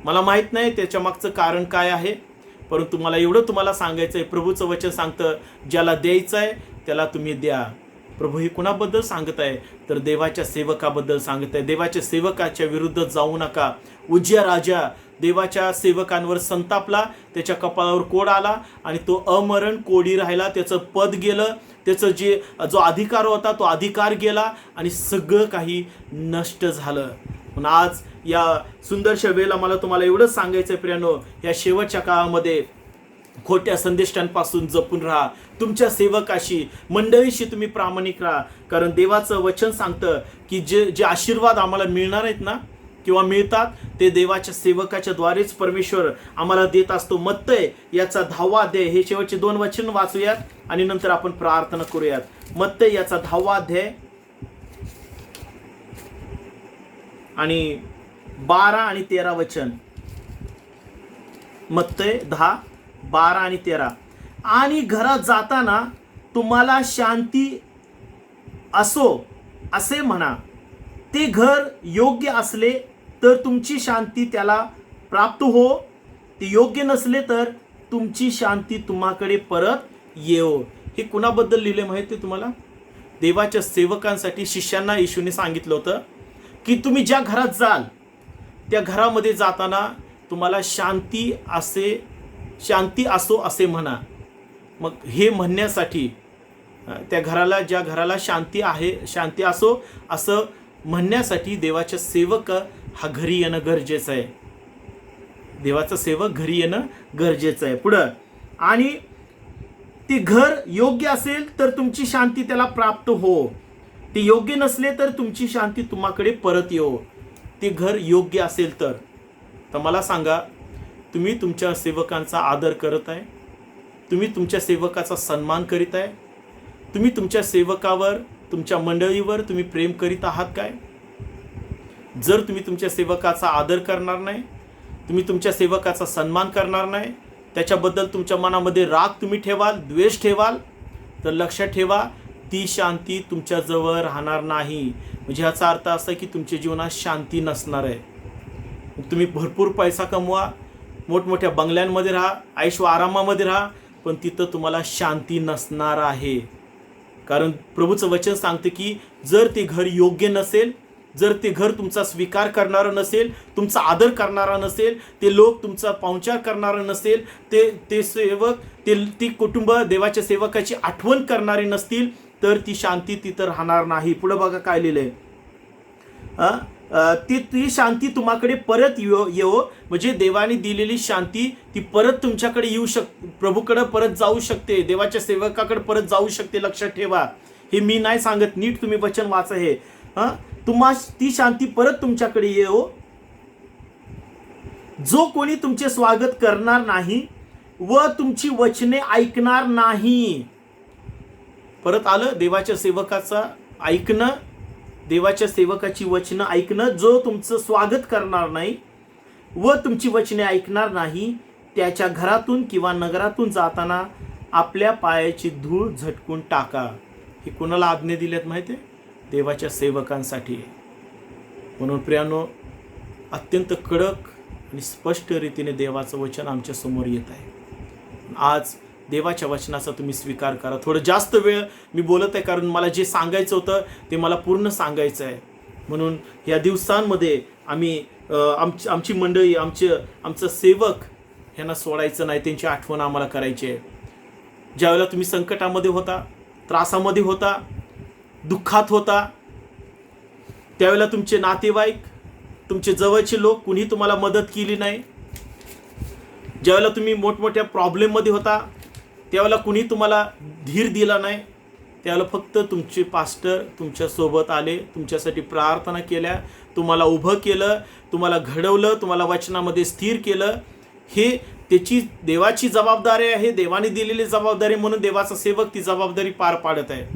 मला माहित नाही त्याच्या मागचं कारण काय आहे, परंतु मला एवढं तुम्हाला सांगायचं आहे, प्रभूचं वचन सांगतं ज्याला द्यायचं आहे त्याला तुम्ही द्या. प्रभू हे कुणाबद्दल सांगत आहे? तर देवाच्या सेवकाबद्दल सांगत आहे. देवाच्या सेवकाच्या विरुद्ध जाऊ नका. उज्जिया राजा देवाच्या सेवकांवर संतापला, त्याच्या कपाळावर कोड आला आणि तो अमरण कोडी राहिला. त्याचं पद गेलं, त्याचं जो अधिकार होता तो अधिकार गेला आणि सगळं काही नष्ट झालं. पण आज या सुंदरशा वेळेला मला तुम्हाला एवढंच सांगायचं प्रियानो, या शेवटच्या काळामध्ये खोट्या संदेष्टांपासून जपून राहा. तुमच्या सेवकाशी, मंडळीशी तुम्ही प्रामाणिक राहा. कारण देवाचं वचन सांगतं की जे आशीर्वाद आम्हाला मिळणार आहेत ना, किंवा मिळतात, ते देवाच्या सेवकाच्या द्वारेच परमेश्वर आम्हाला देत असतो. मत्तय याचा 10वा अध्याय, हे शेवटचे 2 वचन वाचूयात आणि नंतर आपण प्रार्थना करूयात. मत्तय याचा 10वा अध्याय आणि 12 आणि 13 वचन. मत्तय 10, 12 आणि 13. आणि घरात जाताना तुम्हाला शांती असो असे म्हणा. ते घर योग्य असले तर तुमची शांती त्याला प्राप्त हो, ते योग्य नसले तर तुमची शांती तुम्हाकडे परत येवो. हे कुणाबद्दल लिहिले माहिती तुम्हाला? देवाच्या सेवकांसाठी, शिष्यांना येशूने सांगितलं होतं की तुम्ही ज्या घरात जाल त्या घरामध्ये जाताना तुम्हाला शांती असो असे म्हणा. मग हे म्हणण्यासाठी त्या घराला, ज्या घराला शांती आहे, शांती असो असं म्हणण्यासाठी देवाच्या सेवक हा घरी येणं गरजेचं आहे. देवाचा सेवक घरी येणं गरजेचं आहे. पुढं, आणि ते घर योग्य असेल तर तुमची शांती त्याला प्राप्त हो, ते योग्य नसले तर तुमची शांती तुम्हाकडे परत येऊ. ते घर योग्य असेल तर मला सांगा, तुम्ही तुमच्या सेवकांचा आदर करत आहे? तुम्ही तुमच्या सेवकाचा सन्मान करीत आहे? तुम्ही तुमच्या सेवकावर, तुमच्या मंडळीवर तुम्ही प्रेम करीत आहात काय? जर तुम्ही तुमच्या सेवकाचा आदर करणार नाही, तुम्ही तुमच्या सेवकाचा सन्मान करणार नाही, त्याच्याबद्दल तुमच्या मनामध्ये राग तुम्ही ठेवाल, द्वेष ठेवाल, तर लक्षात ठेवा, ती शांती तुमच्याजवळ राहणार नाही. म्हणजे ह्याचा अर्थ असा की तुमच्या जीवनात शांती नसणार आहे. तुम्ही भरपूर पैसा कमवा, मोठमोठ्या बंगल्यांमध्ये राहा, ऐशो आरामामध्ये राहा, पण तिथं तुम्हाला शांती नसणार आहे. कारण प्रभूचं वचन सांगते की जर ते घर योग्य नसेल, जर ते घर तुमचा स्वीकार करणारं नसेल, तुमचा आदर करणारा नसेल, ते लोक तुमचा पाहुणचार करणारं नसेल, ते सेवक, ती कुटुंब देवाच्या सेवकाची आठवण करणारी नसतील, तर ती शांती तिथं राहणार नाही. पुढे बघा काय लिहिलंय, ती शांती तुम्हाकडे परत येवो. म्हणजे देवाने दिलेली शांती ती परत तुमच्याकडे येऊ प्रभूकडे परत जाऊ शकते, देवाच्या सेवकाकडे परत जाऊ शकते. लक्षात ठेवा, हे मी नाही सांगत, नीट तुम्ही वचन वाचा. हे ती शांती परत तुमच्याकडे येवो. जो कोणी तुमचे स्वागत करणार नाही व तुमची वचने ऐकणार नाही. परत आलं, देवाच्या सेवकाचा ऐकणं, देवाच्या सेवकाची वचनं ऐकणं. जो तुमचं स्वागत करणार नाही व तुमची वचने ऐकणार नाही, त्याच्या घरातून किंवा नगरातून जाताना आपल्या पायाची धूळ झटकून टाका. हे कोणाला आज्ञा दिल्यात माहिती आहे? देवाच्या सेवकांसाठी. म्हणून प्रियानो, अत्यंत कडक आणि स्पष्ट रीतीने देवाचं वचन आमच्या समोर येत आहे. आज देवाच्या वचनाचा तुम्ही स्वीकार करा. थोडं जास्त वेळ मी बोलत आहे, कारण मला जे सांगायचं होतं ते मला पूर्ण सांगायचं आहे. म्हणून या दिवसांमध्ये आम्ही आमची मंडळी, आमचं सेवक ह्यांना सोडायचं नाही, त्यांची आठवण आम्हाला करायची आहे. ज्यावेळेला तुम्ही संकटामध्ये होता, त्रासामध्ये होता, दुःखात होता, त्यावेळेला तुमचे नातेवाईक, तुमचे जवळचे लोक कुणी तुम्हाला मदत केली नाही. ज्यावेळेला तुम्ही मोठमोठ्या प्रॉब्लेममध्ये होता, त्यावेळेला कुणी तुम्हाला धीर दिला नाही. त्यावेळेला फक्त तुमचे पास्टर तुमच्यासोबत आले, तुमच्यासाठी प्रार्थना केल्या, तुम्हाला उभं केलं, तुम्हाला घडवलं, तुम्हाला वचनामध्ये स्थिर केलं. हे त्याची देवाची जबाबदारी आहे, देवाने दिलेली जबाबदारी. म्हणून देवाचा सेवक ती जबाबदारी पार पाडत आहे.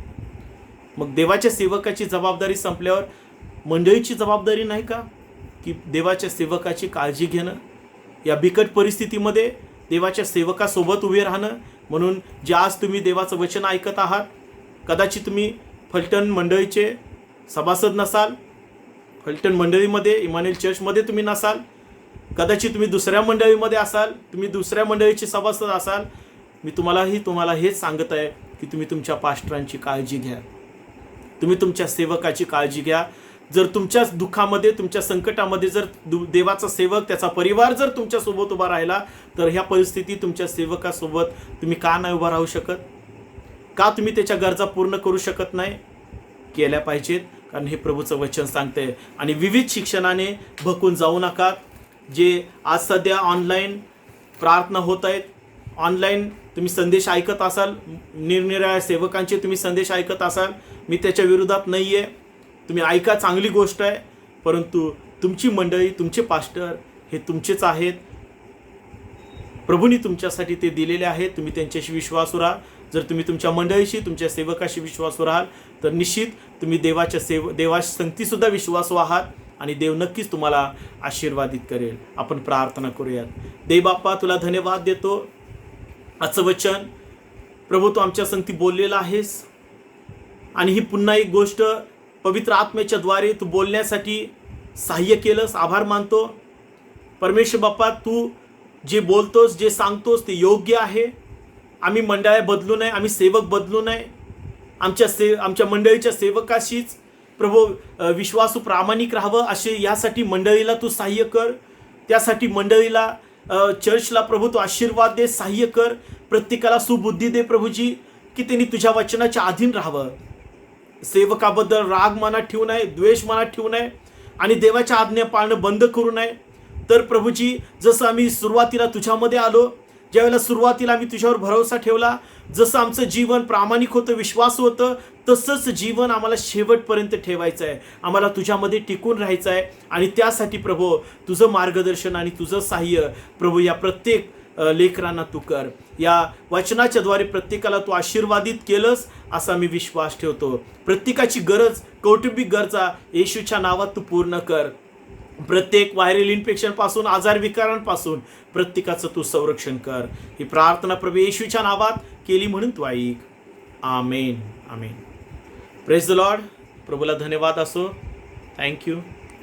मग देवाच्या सेवकाची जबाबदारी संपल्यावर मंडळीची जबाबदारी नाही का, की देवाच्या सेवकाची काळजी घेणं, या बिकट परिस्थितीमध्ये देवाच्या सेवकासोबत उभे राहणं. म्हणून जे आज तुम्ही देवाचं वचन ऐकत आहात, कदाचित तुम्ही फलटण मंडळीचे सभासद नसाल, फलटण मंडळीमध्ये, इमानुएल चर्चमध्ये तुम्ही नसाल, कदाचित तुम्ही दुसऱ्या मंडळीमध्ये असाल, तुम्ही दुसऱ्या मंडळीचे सभासद असाल. मी तुम्हाला हेच सांगत आहे की तुम्ही तुमच्या पास्टरांची काळजी घ्या, तुम्ही तुमच्या सेवकाची काळजी घ्या. जर तुमच्याच दुःखामध्ये, तुमच्या संकटामध्ये जर देवाचा सेवक, त्याचा परिवार जर तुमच्यासोबत उभा राहिला, तर ह्या परिस्थितीत तुमच्या सेवकासोबत तुम्ही का नाही उभा राहू शकत? का तुम्ही त्याच्या गरजा पूर्ण करू शकत नाही? केल्या पाहिजेत, कारण हे प्रभूचं वचन सांगतंय. आणि विविध शिक्षणाने भकून जाऊ नका. जे आज सध्या ऑनलाईन प्रार्थना होत आहेत, ऑनलाईन तुम्ही संदेश ऐकत असाल, निरनिराळ्या सेवकांचे तुम्ही संदेश ऐकत असाल, मी त्याच्या विरोधात नाही आहे. तुम्ही ऐका, चांगली गोष्ट आहे. परंतु तुमची मंडळी, तुमचे पास्टर हे तुमचेच आहेत. प्रभूंनी तुमच्यासाठी ते दिलेले आहेत. तुम्ही त्यांच्याशी विश्वासू राहा. जर तुम्ही तुमच्या मंडळीशी, तुमच्या सेवकाशी विश्वासू राहाल, तर निश्चित तुम्ही देवाच्या संगतीसुद्धा विश्वासू आहात आणि देव नक्कीच तुम्हाला आशीर्वादित करेल. आपण प्रार्थना करूयात. देव बाप्पा, तुला धन्यवाद देतो. आजचं वचन प्रभू तू आमच्या संगती बोललेलं आहेस, आणि ही पुन्हा एक गोष्ट पवित्र आत्म्याच्या द्वारे तू बोलण्यासाठी सहाय्य केलंस. आभार मानतो परमेश्वर बाप्पा. तू जे बोलतोस, जे सांगतोस ते योग्य आहे. आम्ही मंडळी बदलू नये, आम्ही सेवक बदलू नये. आमच्या मंडळीच्या सेवकाशीच प्रभू विश्वासू प्रामाणिक राहावं, असे यासाठी मंडळीला तू सहाय्य कर. त्यासाठी मंडळीला चर्चला प्रभू तू आशीर्वाद दे, सहाय्य कर, प्रत्येकाला सुबुद्धी दे प्रभूजी, की त्यांनी तुझ्या वचनाच्या अधीन राहावं. सेवकाबद्दल राग मनात ठेवू नये, द्वेष मनात ठेवू नये आणि देवाच्या आज्ञा पाळणं बंद करू नये. तर प्रभूजी, जसं आम्ही सुरुवातीला तुझ्यामध्ये आलो, ज्यावेळेला सुरुवातीला आम्ही तुझ्यावर भरोसा ठेवला, जसं आमचं जीवन प्रामाणिक होतं, विश्वास होतं, तसंच जीवन आम्हाला शेवटपर्यंत ठेवायचं आहे. आम्हाला तुझ्यामध्ये टिकून राहायचं आहे. आणि त्यासाठी प्रभू तुझं मार्गदर्शन आणि तुझं सहाय्य प्रभू या प्रत्येक लेकरांना तू कर. या वचनाच्या द्वारे प्रत्येकाला तू आशीर्वादित केलंस असा मी विश्वास ठेवतो. प्रत्येकाची गरज, कौटुंबिक गरजा येशूच्या नावात तू पूर्ण कर. प्रत्येक व्हायरल इन्फेक्शन पासून, आजार विकारांपासून प्रत्येकाचं तू संरक्षण कर. ही प्रार्थना प्रभू येशूच्या नावात केली म्हणून तू ऐक. Amen, amen. Praise the lord. प्रभूला धन्यवाद असो. थँक्यू.